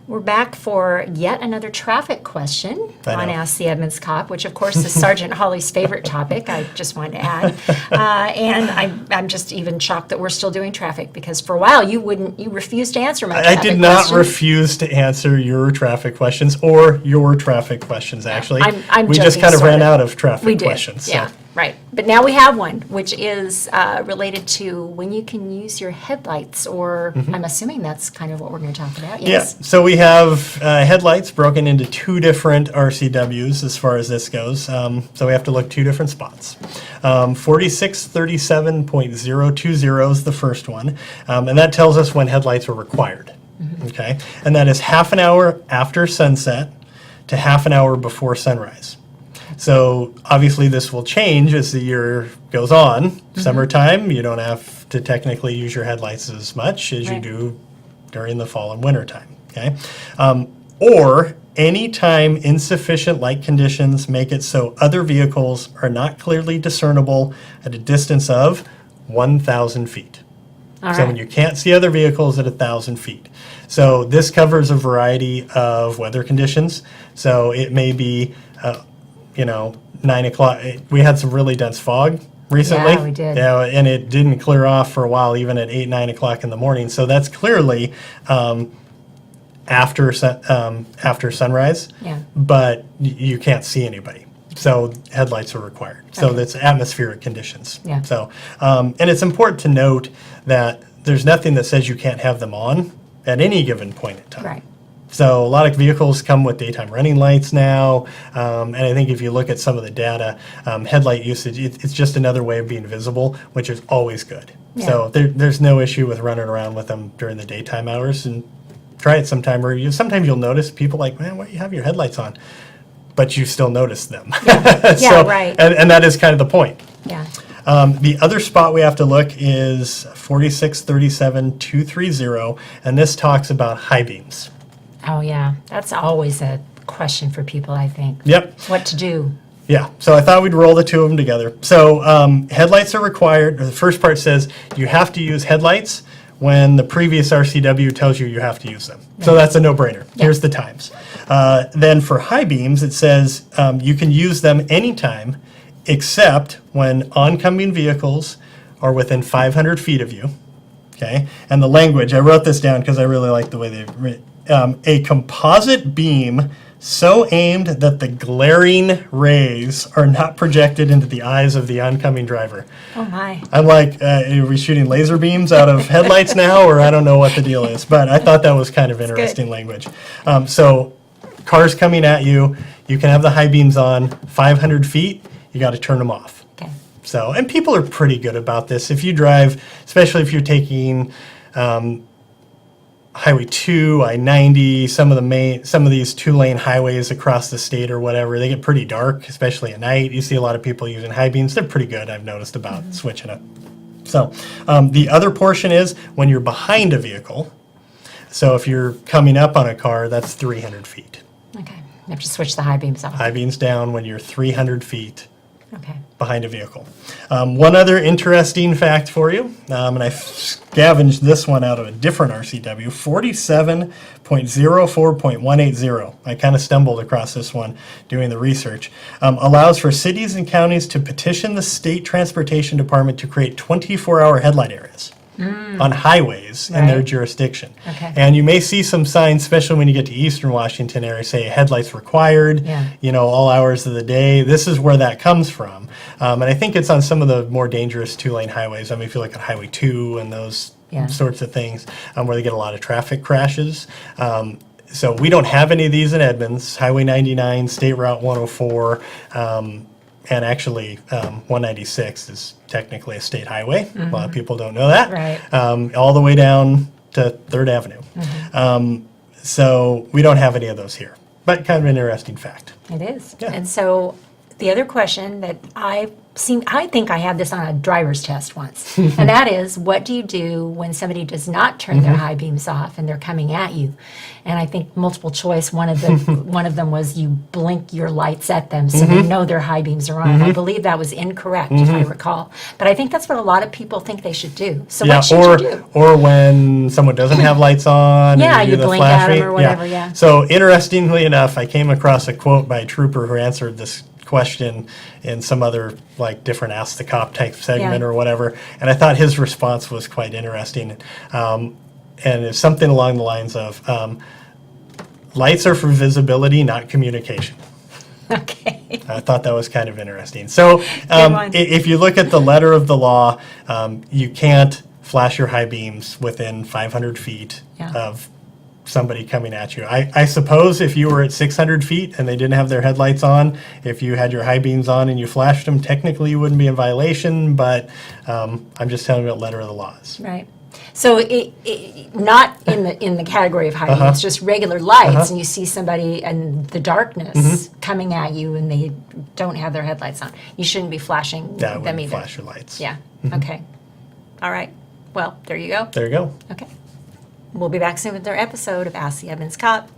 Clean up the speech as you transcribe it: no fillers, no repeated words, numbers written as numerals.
We're back for yet another traffic question I on know. Ask the Edmonds Cop, which of course is Sergeant Hawley's favorite topic, I just wanted to add. And I'm just even shocked that we're still doing traffic, because for a while you refused to answer my I traffic did not questions. refuse to answer your traffic questions or your traffic questions, actually. I'm we just joking, kind of sort ran of. out of traffic We did, questions. yeah, right. But now we have one, which is related to when you can use your headlights, or I'm assuming that's kind of what we're going to talk about. Yes. Yeah, so we have headlights broken into two different RCWs as far as this goes. So we have to look two different spots. 4637.020 is the first one, and that tells us when headlights are required. Okay, and that is half an hour after sunset to half an hour before sunrise. So obviously this will change as the year goes on. Summertime, you don't have to technically use your headlights as much as you Right. do during the fall and winter time. Okay, or anytime insufficient light conditions make it so other vehicles are not clearly discernible at a distance of 1,000 feet. All So right. when you can't see other vehicles at 1,000 feet. So this covers a variety of weather conditions. So it may be, 9 o'clock. We had some really dense fog recently. Yeah, we did. Yeah, and it didn't clear off for a while, even at 8, 9 o'clock in the morning. So that's clearly after sunrise. Yeah. But you can't see anybody. So headlights are required. So Okay. that's atmospheric conditions. Yeah. So, and it's important to note that there's nothing that says you can't have them on at any given point in time. Right. So a lot of vehicles come with daytime running lights now, and I think if you look at some of the data, headlight usage, it's just another way of being visible, which is always good. Yeah. So there's no issue with running around with them during the daytime hours, and try it sometime. Or sometimes you'll notice people like, man, why do you have your headlights on? But you still notice them. Yeah, right. And that is kind of the point. Yeah. The other spot we have to look is 4637.230, and this talks about high beams. Oh, yeah. That's always a question for people, I think. Yep. What to do. Yeah, so I thought we'd roll the two of them together. So headlights are required. The first part says you have to use headlights when the previous RCW tells you you have to use them. So that's a no-brainer. Yeah. Here's the times. Then for high beams, it says you can use them anytime except when oncoming vehicles are within 500 feet of you. Okay, and the language, I wrote this down because I really like the way they written. A composite beam so aimed that the glaring rays are not projected into the eyes of the oncoming driver. Oh, my. I'm like, are we shooting laser beams out of headlights now, or I don't know what the deal is, but I thought that was kind of interesting language. So cars coming at you, you can have the high beams on. 500 feet, you got to turn them off. Okay. So, and people are pretty good about this. If you drive, especially if you're taking Highway 2, I-90, some of these two-lane highways across the state or whatever, they get pretty dark, especially at night. You see a lot of people using high beams. They're pretty good, I've noticed, about switching it. So the other portion is when you're behind a vehicle. So if you're coming up on a car, that's 300 feet. Okay. You have to switch the high beams off. High beams down when you're 300 feet Okay. behind a vehicle. One other interesting fact for you, and I scavenged this one out of a different RCW, 47.04.180. I kind of stumbled across this one doing the research. Allows for cities and counties to petition the state transportation department to create 24-hour headlight areas on highways in their Right. jurisdiction. Okay. And you may see some signs, especially when you get to Eastern Washington area, say headlights required, Yeah. all hours of the day. This is where that comes from. And I think it's on some of the more dangerous two-lane highways. I mean, if you look at Highway 2 and those Yeah. sorts of things, where they get a lot of traffic crashes. So we don't have any of these in Edmonds. Highway 99, State Route 104, and actually 196 is technically a state highway. A lot of people don't know that. Right. All the way down to 3rd Avenue. So we don't have any of those here. But kind of an interesting fact. It is. Yeah. And so the other question that I think I had this on a driver's test once, and that is, what do you do when somebody does not turn their high beams off and they're coming at you? And I think multiple choice, one of them was you blink your lights at them so they know their high beams are on. I believe that was incorrect, if I recall. But I think that's what a lot of people think they should do. So what should you do? Or when someone doesn't have lights on, Yeah, and you do the blink at 'em flashing. or whatever, yeah. So interestingly enough, I came across a quote by a trooper who answered this question in some other like different Ask the Cop type segment Yeah. or whatever, and I thought his response was quite interesting. And it's something along the lines of, lights are for visibility, not communication. Okay. I thought that was kind of interesting. So one. if you look at the letter of the law, you can't flash your high beams within 500 feet Yeah. of somebody coming at you. I suppose if you were at 600 feet and they didn't have their headlights on, if you had your high beams on and you flashed them, technically you wouldn't be in violation, but I'm just telling you what letter of the law is. Right. So it not in the category of high beams, just regular lights, and you see somebody in the darkness coming at you and they don't have their headlights on. You shouldn't be flashing That them would either. flash your lights. Yeah. Okay. All right. Well, there you go. There you go. Okay. We'll be back soon with our episode of Ask the Edmonds Cop.